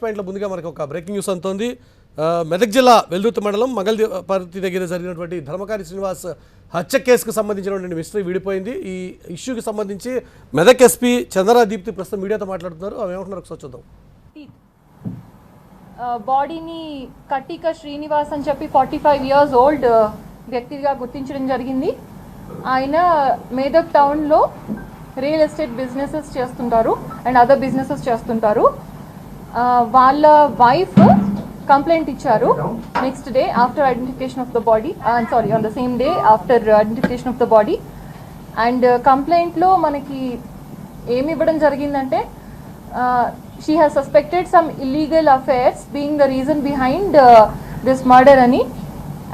పాయింట్లో ముందుగా మనకు ఒక బ్రేకింగ్ న్యూస్ అంతోంది. మెదక్ జిల్లా వెల్దుర్తి మండలం మంగళపర్తి దగ్గర జరిగినటువంటి ధర్మకారి శ్రీనివాస్ హత్య కేసుకు సంబంధించినటువంటి మిస్టరీ విడిపోయింది. ఈ ఇష్యూకి సంబంధించి మెదక్ ఎస్పీ చంద్రా దీప్తి ప్రస్తుతం మీడియాతో మాట్లాడుతున్నారు. అవి ఏమంటున్నారు ఒకసారి చూద్దాం. బాడీని కట్టిక శ్రీనివాస్ అని చెప్పి 45 years ఓల్డ్ వ్యక్తిగా గుర్తించడం జరిగింది. ఆయన మేదక్ టౌన్లో రియల్ ఎస్టేట్ బిజినెసెస్ చేస్తుంటారు అండ్ అదర్ బిజినెసెస్ చేస్తుంటారు. వాళ్ళ వైఫ్ కంప్లైంట్ ఇచ్చారు next day after identification of the body, sorry on the same day after identification of the body. And కంప్లైంట్లో మనకి ఏమి ఇవ్వడం జరిగిందంటే she has suspected some illegal affairs being the reason behind this murder అని,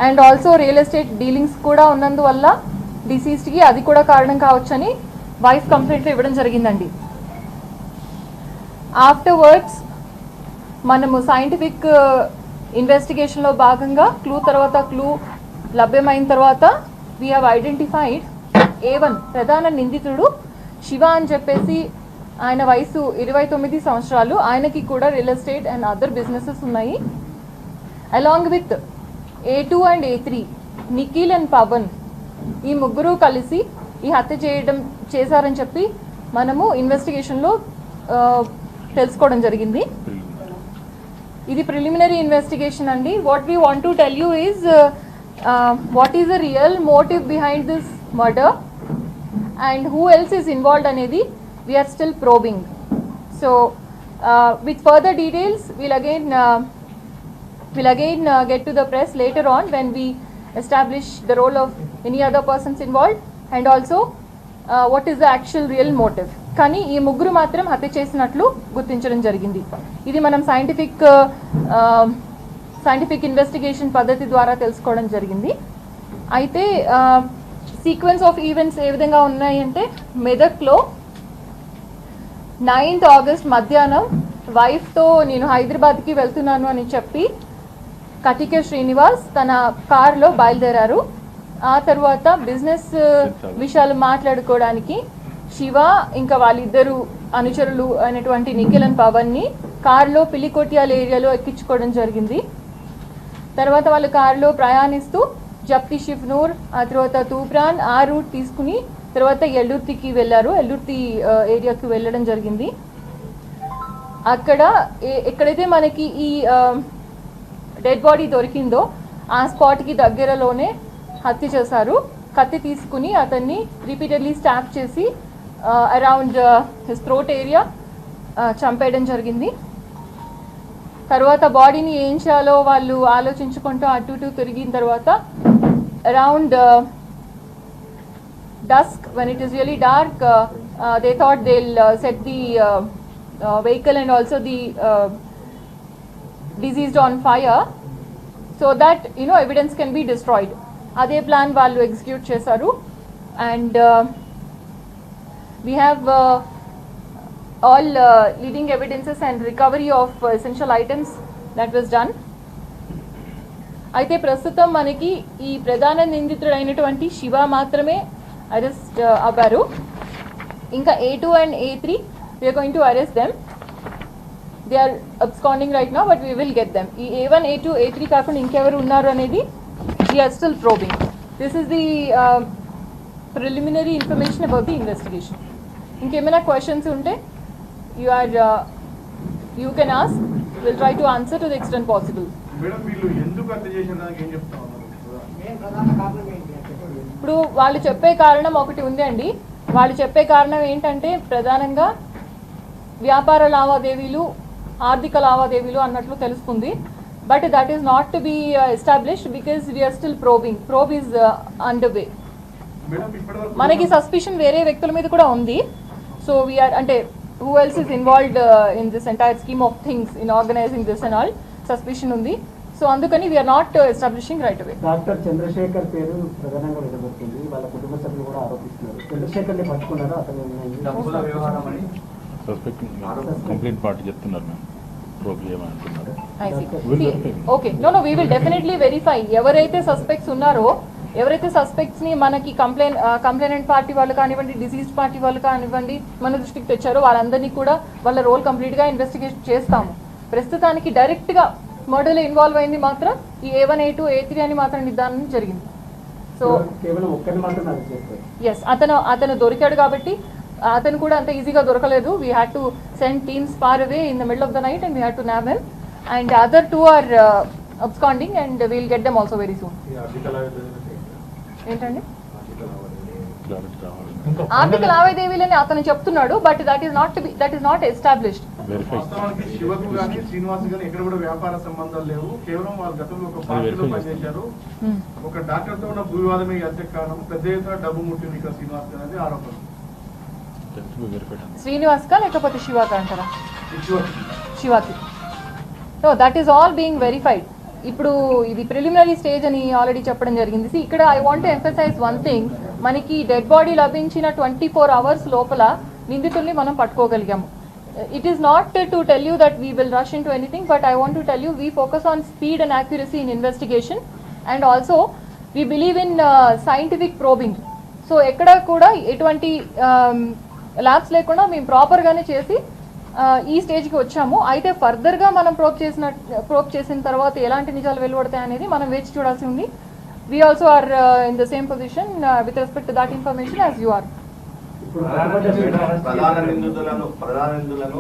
and also real estate dealings కూడా ఉన్నందువల్ల డిసీజ్డ్కి అది కూడా కారణం కావచ్చని వైఫ్ కంప్లైంట్లో ఇవ్వడం జరిగిందండి. ఆఫ్టర్వర్డ్స్ మనము సైంటిఫిక్ ఇన్వెస్టిగేషన్లో భాగంగా క్లూ తర్వాత క్లూ లభ్యమైన తర్వాత వీ హ్యావ్ ఐడెంటిఫైడ్ A1 ప్రధాన నిందితుడు శివ అని చెప్పేసి. ఆయన వయసు 29 సంవత్సరాలు. ఆయనకి కూడా real estate and other businesses ఉన్నాయి. Along with A2 and A3 Nikhil and Pavan, ఈ ముగ్గురు కలిసి ఈ హత్య చేశారని చెప్పి మనము ఇన్వెస్టిగేషన్లో తెలుసుకోవడం జరిగింది. ఇది ప్రిలిమినరీ ఇన్వెస్టిగేషన్ అండి. What we want to tell you is what is the real motive behind this murder and who else is involved అనేది we are still probing. So with further details we'll again get to the press later on when we establish the role of any other persons involved and also what is the actual real motive. కానీ ఈ ముగ్గురు మాత్రం హత్య చేసినట్లు గుర్తించడం జరిగింది. ఇది మనం సైంటిఫిక్ ఇన్వెస్టిగేషన్ పద్ధతి ద్వారా తెలుసుకోవడం జరిగింది. అయితే సీక్వెన్స్ ఆఫ్ ఈవెంట్స్ ఏ విధంగా ఉన్నాయంటే, మెదక్లో 9th August మధ్యాహ్నం వైఫ్తో నేను హైదరాబాద్కి వెళ్తున్నాను అని చెప్పి కటిక శ్రీనివాస్ తన కారులో బయలుదేరారు. ఆ తర్వాత బిజినెస్ విషయాలు మాట్లాడుకోవడానికి శివ ఇంకా వాళ్ళిద్దరు అనుచరులు అయినటువంటి నిఖిల్ అండ్ పవన్ని కారులో పిల్లికొట్యాల ఏరియాలో ఎక్కించుకోవడం జరిగింది. తర్వాత వాళ్ళు కారులో ప్రయాణిస్తూ జప్తి షిఫ్నూర్, ఆ తర్వాత తూప్రాన్ ఆ రూట్ తీసుకుని తర్వాత ఎల్లుర్తికి వెళ్ళారు. ఎల్లుర్తి ఏరియాకి వెళ్ళడం జరిగింది. అక్కడ ఎక్కడైతే మనకి ఈ డెడ్ బాడీ దొరికిందో ఆ స్పాట్కి దగ్గరలోనే హత్య చేశారు. కత్తి తీసుకుని అతన్ని రిపీటెడ్లీ స్టాప్ చేసి అరౌండ్ హిస్ థ్రోట్ ఏరియా చంపేయడం జరిగింది. తర్వాత బాడీని ఏం చేయాలో వాళ్ళు ఆలోచించుకుంటూ అటు ఇటు తిరిగిన తర్వాత around dusk, when it is really dark, they thought they'll set the vehicle and also the deceased on fire so that evidence can be destroyed. Ade plan vallu execute chesaru and we have all leading evidences and recovery of essential items that was done. అయితే ప్రస్తుతం మనకి ఈ ప్రధాన నిందితుడైనటువంటి శివ మాత్రమే arrest Avvaru. ఇంకా A2 and A3 we are going to arrest them. They are absconding right now but we will get them. ఈ A1, A2, A3 కాకుండా ఇంకెవరు ఉన్నారు అనేది we are still probing. This is the preliminary information about the investigation. ఇంకేమైనా questions ఉంటే you can ask. We'll try to answer to the extent possible. Madam వీళ్ళు ఎందుకు హత్య చేసినారని ఏం చెప్తా ఉన్నారు? ఇప్పుడు వాళ్ళు చెప్పే కారణం ఒకటి ఉంది అండి. వాళ్ళు చెప్పే కారణం ఏంటంటే ప్రధానంగా వ్యాపార లావాదేవీలు, ఆర్థిక లావాదేవీలు అన్నట్లు తెలుస్తుంది. But that is not to be established because we are still probing. Probe is under way. మనకి సస్పిషన్ వేరే వ్యక్తుల మీద కూడా ఉంది. సో వీఆర్ అంటే who else is involved in this entire scheme of things in organising this and all suspicion ఉంది. So అందుకని we are not establishing right away. Doctor Chandrashekar పేరు ప్రధానంగా వినబడుతుంది. వాళ్ళ కుటుంబ సభ్యులు కూడా ఆరోపిస్తున్నారు. చంద్రశేఖర్ని పట్టుకున్నారు. అతను కంప్లైంట్ పార్టీ చెప్తున్నారు మ్యామ్. ప్రోబ్ చేయమంటున్నారు. Okay, no we will definitely verify. ఎవరైతే సస్పెక్ట్స్ ఉన్నారో, ఎవరైతే సస్పెక్ట్స్ ని మనకి కంప్లైనెంట్ పార్టీ వాళ్ళు కానివ్వండి, డిసీజ్డ్ పార్టీ వాళ్ళు కానివ్వండి మన దృష్టికి తెచ్చారో వాళ్ళందరినీ కూడా వాళ్ళ రోల్ కంప్లీట్ గా ఇన్వెస్టిగేషన్ చేస్తాము. ప్రస్తుతానికి డైరెక్ట్గా మర్డర్లో ఇన్వాల్వ్ అయింది మాత్రం ఈ A1 A2 A3 అని మాత్రం నిర్ధారణ జరిగింది. సో కేవలం ఒక్కరిని మాత్రం అరెస్ట్ చేస్తారు. ఎస్, అతను దొరికాడు కాబట్టి అతను కూడా అంత ఈజీగా దొరకలేదు. We had to send teams far away in the middle of the night and we had to nab him and other 2 are absconding and we'll get them also very soon. ఏంటండి clarity కావాలి. ఆర్థిక లావాదేవీలని అతను చెప్తున్నాడు, but that is not established. వాస్తవానికి శివకు కానీ శ్రీనివాస్ కానీ ఎక్కడ కూడా వ్యాపార సంబంధాలు లేవు. కేవలం వాళ్ళ గతంలో ఒక పార్టీలో పనిచేశారు. ఒక డాక్టర్ తో ఉన్న భూ వివాదమే ఈ హత్యకు కారణం. పెద్ద ఎత్తున డబ్బు ముట్టింది ఇక్కడ శ్రీనివాస్ అనేది ఆరోపణ. శ్రీనివాస్ కా లేకపోతే శివాకా అంటారా? శివకి శివాకి. So that is all being verified. ఇప్పుడు ఇది ప్రిలిమినరీ స్టేజ్ అని ఆల్రెడీ చెప్పడం జరిగింది. ఇక్కడ I want to emphasize one thing, మనకి డెడ్ బాడీ లభించిన 24 hours లోపల నిందితుల్ని మనం పట్టుకోగలిగాము. It is not to tell you that we will rush into anything, but I want to tell you we focus on speed and accuracy in investigation and also we believe in scientific probing. So ఎక్కడ కూడా ఎటువంటి labs లేకుండా మేము ప్రాపర్గానే చేసి ఈ స్టేజ్కి వచ్చాము. అయితే ఫర్దర్గా మనం ప్రోబ్ చేసిన తర్వాత ఎలాంటి నిజాలు వెలువడతాయి అనేది మనం వేచి చూడాల్సి ఉంది. We also are in the same position with respect to that information as you are.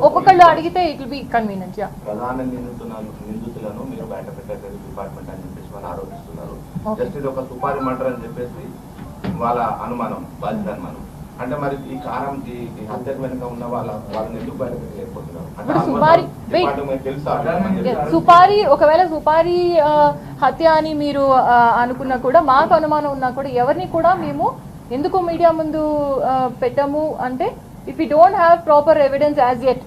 ఒక్కొక్కళ్ళు అడిగితే ఇట్ విల్ బి కన్వీనియంట్. ప్రధాన నిందితులను మీరు బయట పెట్టారు డిపార్ట్మెంట్ అని చెప్పేసి వాళ్ళు ఆరోపిస్తున్నారు. జస్ట్ ఇది ఒక సుపారీ మర్డర్ అని చెప్పేసి వాళ్ళ అనుమానం, బాధ్యత అనుమానం. అంటే మరి ఈ కారం ఈ హత్యకు వెనుక ఉన్న వాళ్ళని ఎందుకు బయట సుపారీ ఒకవేళ సుపారీ హత్య అని మీరు అనుకున్నా కూడా, మాకు అనుమానం ఉన్నా కూడా, ఎవరిని కూడా మేము ఎందుకు మీడియా ముందు పెట్టాము అంటే if you don't have proper evidence as yet,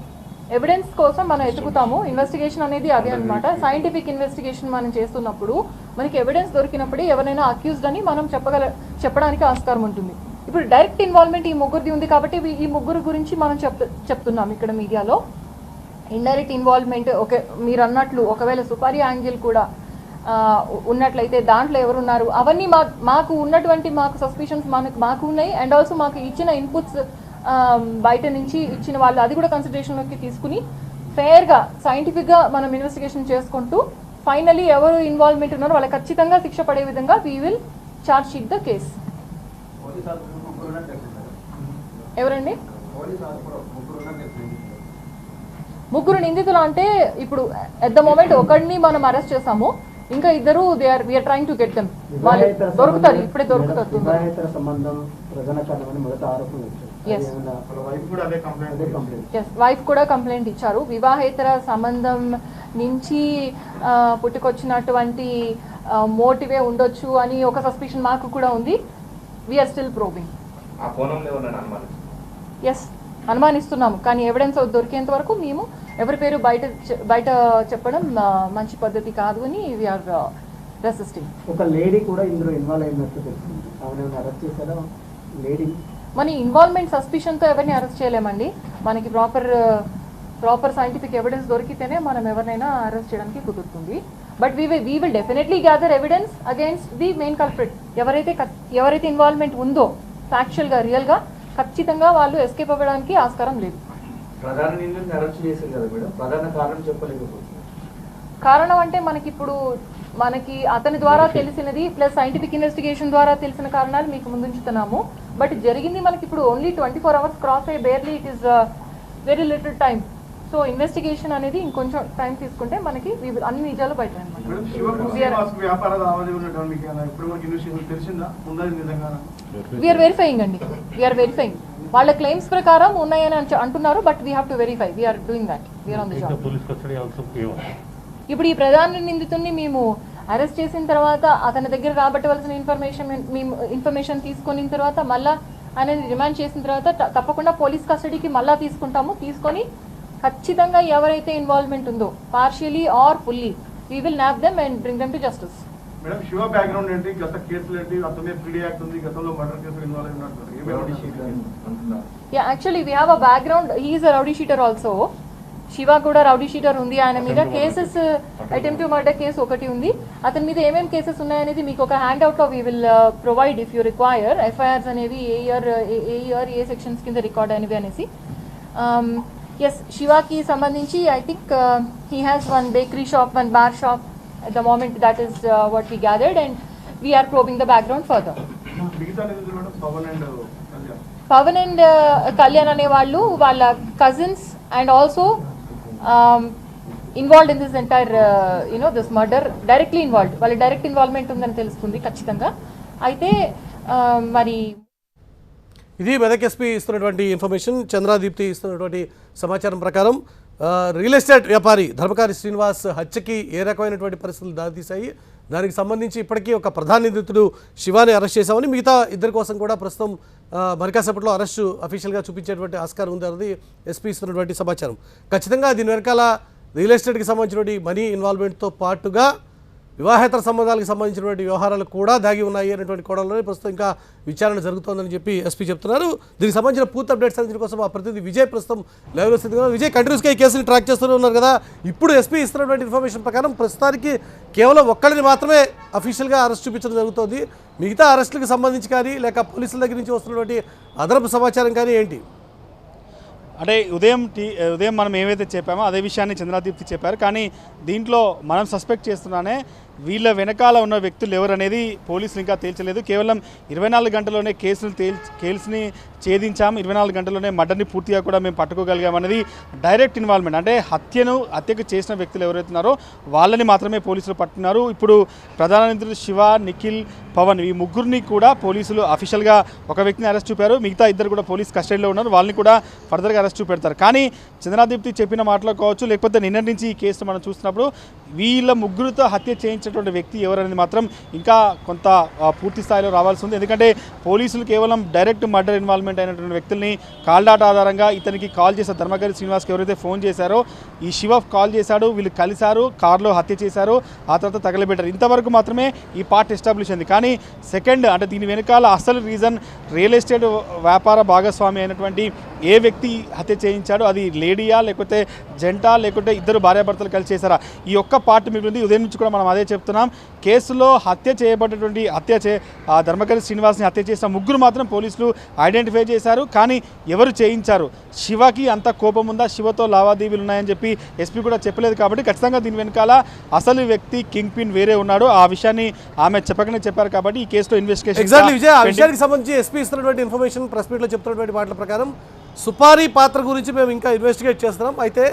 evidence కోసం మనం ఎతుకుతాము. ఇన్వెస్టిగేషన్ అనేది అదే అనమాట. సైంటిఫిక్ ఇన్వెస్టిగేషన్ మనం చేస్తున్నప్పుడు మనకి ఎవిడెన్స్ దొరికినప్పుడే ఎవరైనా అక్యూజ్డ్ అని మనం చెప్పడానికి ఆస్కారం ఉంటుంది. ఇప్పుడు డైరెక్ట్ ఇన్వాల్వ్మెంట్ ఈ ముగ్గురిది ఉంది కాబట్టి ఈ ముగ్గురు గురించి మనం చెప్తున్నాం ఇక్కడ మీడియాలో. ఇండైరెక్ట్ ఇన్వాల్వ్మెంట్ ఓకే మీరు అన్నట్లు ఒకవేళ సుపారీ యాంగిల్ కూడా ఉన్నట్లయితే దాంట్లో ఎవరున్నారు అవన్నీ మాకు ఉన్నటువంటి సస్పిషన్స్ మాకు ఉన్నాయి. అండ్ ఆల్సో మాకు ఇచ్చిన ఇన్పుట్స్ బయట నుంచి ఇచ్చిన వాళ్ళు అది కూడా కన్సిడరేషన్లోకి తీసుకుని ఫెయిర్గా సైంటిఫిక్గా మనం ఇన్వెస్టిగేషన్ చేసుకుంటూ ఫైనలీ ఎవరు ఇన్వాల్వ్మెంట్ ఉన్నారో వాళ్ళకి ఖచ్చితంగా శిక్ష పడే విధంగా we will charge sheet the case. ఎవరండి ముగ్గురు నిందితులు అంటే ఇప్పుడు ఎట్ ద మూమెంట్ ఒకడిని మనం అరెస్ట్ చేసాము, ఇంకా ఇద్దరు we are trying to get them. వాళ్ళు దొరుకుతారు, ఇప్పుడే దొరుకుతారు. వైఫ్ కూడా కంప్లైంట్ ఇచ్చారు. వివాహేతర సంబంధం నుంచి పుట్టుకొచ్చినటువంటి మోటివే ఉండొచ్చు అని ఒక సస్పిషన్ మాకు కూడా ఉంది. We are still probing. ఎస్, అనుమానిస్తున్నాము, కానీ ఎవిడెన్స్ దొరికేంత వరకు మేము ఎవరి పేరు బయట చెప్పడం మంచి పద్ధతి కాదు అని వీఆర్ రెసిస్టింగ్. ఒక లేడీ కూడా ఇందులో ఇన్వాల్వ్ అయినట్టు తెలిసింది. ఆమెను అరెస్ట్ చేశారా లేడీ? మన ఇన్వాల్వ్మెంట్ సస్పిషన్తో ఎవరిని అరెస్ట్ చేయలేమండి. మనకి ప్రాపర్ సైంటిఫిక్ ఎవిడెన్స్ దొరికితేనే మనం ఎవరినైనా అరెస్ట్ చేయడానికి కుదురుతుంది. But we will definitely gather evidence against the main culprit. ఎవరైతే ఇన్వాల్వ్మెంట్ ఉందో ఫ్యాక్చువల్గా రియల్గా ఖచ్చితంగా వాళ్ళు ఎస్కేప్ అవ్వడానికి ఆస్కారం లేదు. ప్రధాన నిందితుడిని అరెస్ట్ చేశారు కదా మేడం, ప్రధాన కారణం చెప్పలేకపోతున్నారు. కారణం అంటే మనకి అతని ద్వారా తెలిసినది ప్లస్ సైంటిఫిక్ ఇన్వెస్టిగేషన్ ద్వారా తెలిసిన కారణాలు మీకు ముందుంచుతున్నాము. బట్ జరిగింది మనకి ఇప్పుడు ఓన్లీ 24 hours క్రాస్ అయ్యి barely it is very little time. So investigation అనేది ఇంకొంచెం టైం తీసుకుంటే మనకి అన్ని నిజాలు బయట వీఆర్ వెరిఫైయింగ్ అండి. We are verifying. వాళ్ళ క్లెయిమ్స్ ప్రకారం ఉన్నాయని అంటున్నారు, but we have to verify. We are doing that. We are on the job. ఇప్పుడు ఈ ప్రధాన నిందితుడిని మేము అరెస్ట్ చేసిన తర్వాత అతని దగ్గర రాబట్టవలసిన ఇన్ఫర్మేషన్ తీసుకున్న తర్వాత మళ్ళీ అనేది రిమాండ్ చేసిన తర్వాత తప్పకుండా పోలీస్ కస్టడీకి మళ్ళీ తీసుకొని ఖచ్చితంగా ఎవరైతే ఇన్వాల్వ్మెంట్ ఉందో partially or fully we will nab them and bring them to justice. Madam, Shiva background ఏంటి? గత కేసులు ఏంటి? అతనే పీడీ యాక్ట్ ఉంది, గతంలో మర్డర్ కేసులో ఇన్వాల్వ్ అయినట్టు. Yeah, actually we have a background. He is a rowdy sheeter also. Shiva కూడా రౌడీ షీటర్ ఉంది. ఆయన మీద cases attempt to murder case ఒకటి ఉంది. అతని మీద ఏమేమి కేసెస్ ఉన్నాయనేది మీకు ఒక హ్యాండ్ అవుట్ లో we will provide if you require. FIRs అనేవి ఏ ఇయర్ ఏ సెక్షన్స్ కింద రికార్డ్ అనేవి అనేసి. ఎస్ శివాకి సంబంధించి I think he has one bakery shop, one bar shop at the moment. That is what we gathered, and we are probing the background further. మిగతా నిందితులు madam Pavan and Kalyan. Pavan and Kalyan అనే వాళ్ళు వాళ్ళ cousins and also involved in this entire this murder, directly involved. వాళ్ళ direct involvement ఉందని తెలుస్తుంది ఖచ్చితంగా. అయితే మరి ఇది మెదక్ ఎస్పీ ఇస్తున్నటువంటి ఇన్ఫర్మేషన్. చంద్రాదీప్తి ఇస్తున్నటువంటి సమాచారం ప్రకారం రియల్ ఎస్టేట్ వ్యాపారి ధర్మకారి శ్రీనివాస్ హత్యకి ఏ రకమైనటువంటి పరిస్థితులు దారితీశాయి, దానికి సంబంధించి ఇప్పటికీ ఒక ప్రధాన నిందితుడు శివాని అరెస్ట్ చేశామని, మిగతా ఇద్దరి కోసం కూడా ప్రస్తుతం మరి కాసేపట్లో అరెస్టు అఫీషియల్గా చూపించేటువంటి ఆస్కారం ఉంది అన్నది ఎస్పీ ఇస్తున్నటువంటి సమాచారం. ఖచ్చితంగా దీని వెనకాల రియల్ ఎస్టేట్కి సంబంధించినటువంటి మనీ ఇన్వాల్వ్మెంట్తో పాటుగా వివాహేతర సంబంధాలకు సంబంధించినటువంటి వ్యవహారాలు కూడా దాగి ఉన్నాయి అనేటువంటి కోణంలోనే ప్రస్తుతం ఇంకా విచారణ జరుగుతోందని చెప్పి ఎస్పీ చెప్తున్నారు. దీనికి సంబంధించిన పూర్తి అప్డేట్స్ అందించడం కోసం ఆ ప్రతినిధి విజయ్ ప్రస్తుతం లైవ్లో స్థితిగా. విజయ్, కంటిన్యూస్గా ఈ కేసుని ట్రాక్ చేస్తూనే ఉన్నారు కదా. ఇప్పుడు ఎస్పీ ఇస్తున్నటువంటి ఇన్ఫర్మేషన్ ప్రకారం ప్రస్తుతానికి కేవలం ఒక్కరిని మాత్రమే అఫీషియల్గా అరెస్ట్ చూపించడం జరుగుతోంది. మిగతా అరెస్టులకు సంబంధించి కానీ లేక పోలీసుల దగ్గర నుంచి వస్తున్నటువంటి అదనపు సమాచారం కానీ ఏంటి? అంటే ఉదయం మనం ఏవైతే చెప్పామో అదే విషయాన్ని చంద్రాదీప్తి చెప్పారు. కానీ దీంట్లో మనం సస్పెక్ట్ చేస్తున్నానే వీళ్ళ వెనకాల ఉన్న వ్యక్తులు ఎవరనేది పోలీసులు ఇంకా తేల్చలేదు. కేవలం 24 గంటల్లోనే కేసుని ఛేదించాం, 24 గంటల్లోనే మర్డర్ని పూర్తిగా కూడా మేము పట్టుకోగలిగామనేది డైరెక్ట్ ఇన్వాల్వ్మెంట్. అంటే హత్యకు చేసిన వ్యక్తులు ఎవరైతున్నారో వాళ్ళని మాత్రమే పోలీసులు పట్టుకున్నారు. ఇప్పుడు ప్రధాన నిందితులు శివ, నిఖిల్, పవన్ ఈ ముగ్గురిని కూడా పోలీసులు అఫీషియల్గా ఒక వ్యక్తిని అరెస్ట్ చూపారు. మిగతా ఇద్దరు కూడా పోలీస్ కస్టడీలో ఉన్నారు. వాళ్ళని కూడా ఫర్దర్గా అరెస్ట్ చూపెడతారు. కానీ చంద్రాదీప్తి చెప్పిన మాటలో కావచ్చు, లేకపోతే నిన్నటి నుంచి ఈ కేసు మనం చూస్తున్నప్పుడు వీళ్ళ ముగ్గురితో హత్య చేయించేటువంటి వ్యక్తి ఎవరనేది మాత్రం ఇంకా కొంత పూర్తి స్థాయిలో రావాల్సి ఉంది. ఎందుకంటే పోలీసులు కేవలం డైరెక్ట్ మర్డర్ ఇన్వాల్వ్మెంట్ అయినటువంటి వ్యక్తుల్ని కాల్ డాటా ఆధారంగా ఇతనికి కాల్ చేశారు. ధర్మకారి శ్రీనివాస్కి ఎవరైతే ఫోన్ చేశారో ఈ శివ కాల్ చేశాడు, వీళ్ళు కలిశారు, కారులో హత్య చేశారు, ఆ తర్వాత తగలబెట్టారు. ఇంతవరకు మాత్రమే ఈ పార్ట్ ఎస్టాబ్లిష్ అయింది. కానీ సెకండ్ అంటే దీని వెనకాల అసలు రీజన్ రియల్ ఎస్టేట్ వ్యాపార భాగస్వామి అయినటువంటి ఏ వ్యక్తి హత్య చేయించాడో, అది లేడీయా లేకపోతే జంటా లేకుంటే ఇద్దరు భార్యాభర్తలు కలిసి చేశారా, ఈ ఒక్క పార్ట్ మిగిలింది. ఉదయం నుంచి కూడా మనం అదే చెప్తున్నాం. కేసులో హత్య చేయబడ్డటువంటి ధర్మకారి శ్రీనివాస్ని హత్య చేసిన ముగ్గురు మాత్రం పోలీసులు ఐడెంటిఫై చేశారు. కానీ ఎవరు చేయించారు, శివకి అంత కోపం ఉందా, శివతో లావాదేవీలు ఉన్నాయని చెప్పి ఎస్పీ కూడా చెప్పలేదు. కాబట్టి ఖచ్చితంగా దీని వెనకాల అసలు వ్యక్తి కింగ్ పిన్ వేరే ఉన్నాడు. ఆ విషయాన్ని ఆమె చెప్పకనే చెప్పారు. కాబట్టి ఈ కేసులో ఇన్వెస్టిగేషన్ ఎగ్జాక్ట్లీ విజయ్, ఆ విషయానికి సంబంధించి ఎస్పీ ఇస్తున్నటువంటి ఇన్ఫర్మేషన్ ప్రెస్ మీట్లో చెప్తున్నటువంటి మాటల ప్రకారం సుపారీ పాత్ర గురించి మేము ఇంకా ఇన్వెస్టిగేట్ చేస్తున్నాం, అయితే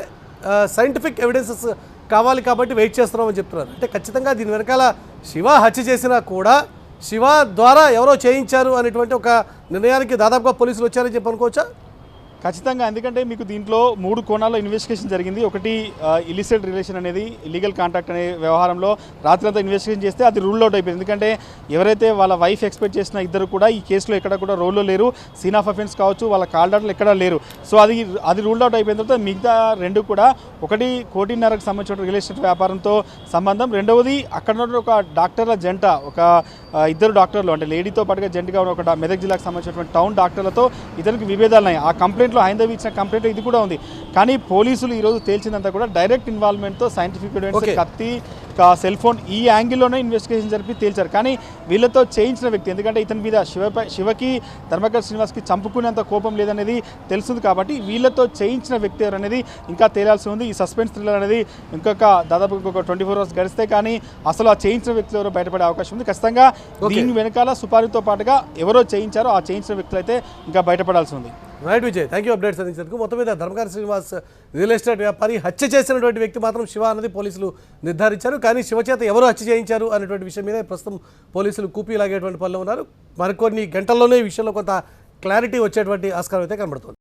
సైంటిఫిక్ ఎవిడెన్సెస్ కావాలి కాబట్టి వెయిట్ చేస్తున్నామని చెప్తున్నారు. అంటే ఖచ్చితంగా దీని వెనకాల శివ హత్య చేసినా కూడా శివ ద్వారా ఎవరో చేయించారు అనేటువంటి ఒక నిర్ణయానికి దాదాపుగా పోలీసులు వచ్చారని చెప్పి అనుకోవచ్చా? ఖచ్చితంగా. ఎందుకంటే మీకు దీంట్లో 3 కోణాల్లో ఇన్వెస్టిగేషన్ జరిగింది. ఒకటి ఇలిసిట్ రిలేషన్ అనేది, ఇల్లీగల్ కాంటాక్ట్ అనే వ్యవహారంలో రాత్రంతా ఇన్వెస్టిగేషన్ చేస్తే అది రూల్ అవుట్ అయిపోయింది. ఎందుకంటే ఎవరైతే వాళ్ళ వైఫ్ ఎక్స్పెక్ట్ చేసిన ఇద్దరు కూడా ఈ కేసులో ఎక్కడ కూడా రోల్లో లేరు. సీన్ ఆఫ్ అఫెన్స్ కావచ్చు, వాళ్ళ కాల్ డాటాలు ఎక్కడా లేరు. సో అది రూల్ అవుట్ అయిపోయిన తర్వాత మిగతా 2 కూడా, ఒకటి 1.5 సంబంధించిన రియల్ ఎస్టేట్ వ్యాపారంతో సంబంధం, రెండవది అక్కడ ఉన్న ఒక డాక్టర్ల జంట, ఒక ఇద్దరు డాక్టర్లు అంటే లేడీతో పాటుగా జంటగా ఉన్న ఒక మెదక్ జిల్లాకు సంబంధించినటువంటి టౌన్ డాక్టర్లతో ఇతనికి విభేదాలు ఉన్నాయి. ఆ కంప్లైంట్లో హైందవి ఇచ్చిన కంప్లైంట్ ఇది కూడా ఉంది. కానీ పోలీసులు ఈరోజు తేల్చిందంతా కూడా డైరెక్ట్ ఇన్వాల్వ్మెంట్తో సైంటిఫిక్ ఎవిడెన్స్, కత్తి, సెల్ ఫోన్, ఈ యాంగిల్లోనే ఇన్వెస్టిగేషన్ జరిపి తేల్చారు. కానీ వీళ్ళతో చేయించిన వ్యక్తి, ఎందుకంటే ఇతని మీద శివకి ధర్మకారి శ్రీనివాస్కి చంపుకునేంత కోపం లేదనేది తెలుస్తుంది. కాబట్టి వీళ్ళతో చేయించిన వ్యక్తి ఎవరు అనేది ఇంకా తేలాల్సి ఉంది. ఈ సస్పెన్స్ థ్రిల్లర్ అనేది దాదాపు ఇంకొక 24 hours గడిస్తే కానీ అసలు ఆ చేయించిన వ్యక్తులు ఎవరో బయటపడే అవకాశం ఉంది. ఖచ్చితంగా దీని వెనకాల సుపారీతో పాటుగా ఎవరో చేయించారో ఆ చేయించిన వ్యక్తులు అయితే ఇంకా బయటపడాల్సి ఉంది. Right Vijay, thank you updates అందించినందుకు. మొత్తం మీద ధర్మకారి శ్రీనివాస్ రియల్ ఎస్టేట్ వ్యాపారి హత్య చేసినటువంటి వ్యక్తి మాత్రం శివ అన్నది పోలీసులు నిర్ధారించారు. కానీ శివ చేత ఎవరు హత్య చేయించారు అనేటువంటి విషయం మీద ప్రస్తుతం పోలీసులు కూపీ లాగేటువంటి పనిలో ఉన్నారు. మరికొన్ని గంటల్లోనే ఈ విషయంలో కొంత క్లారిటీ వచ్చేటువంటి ఆస్కారం అయితే కనబడుతుంది.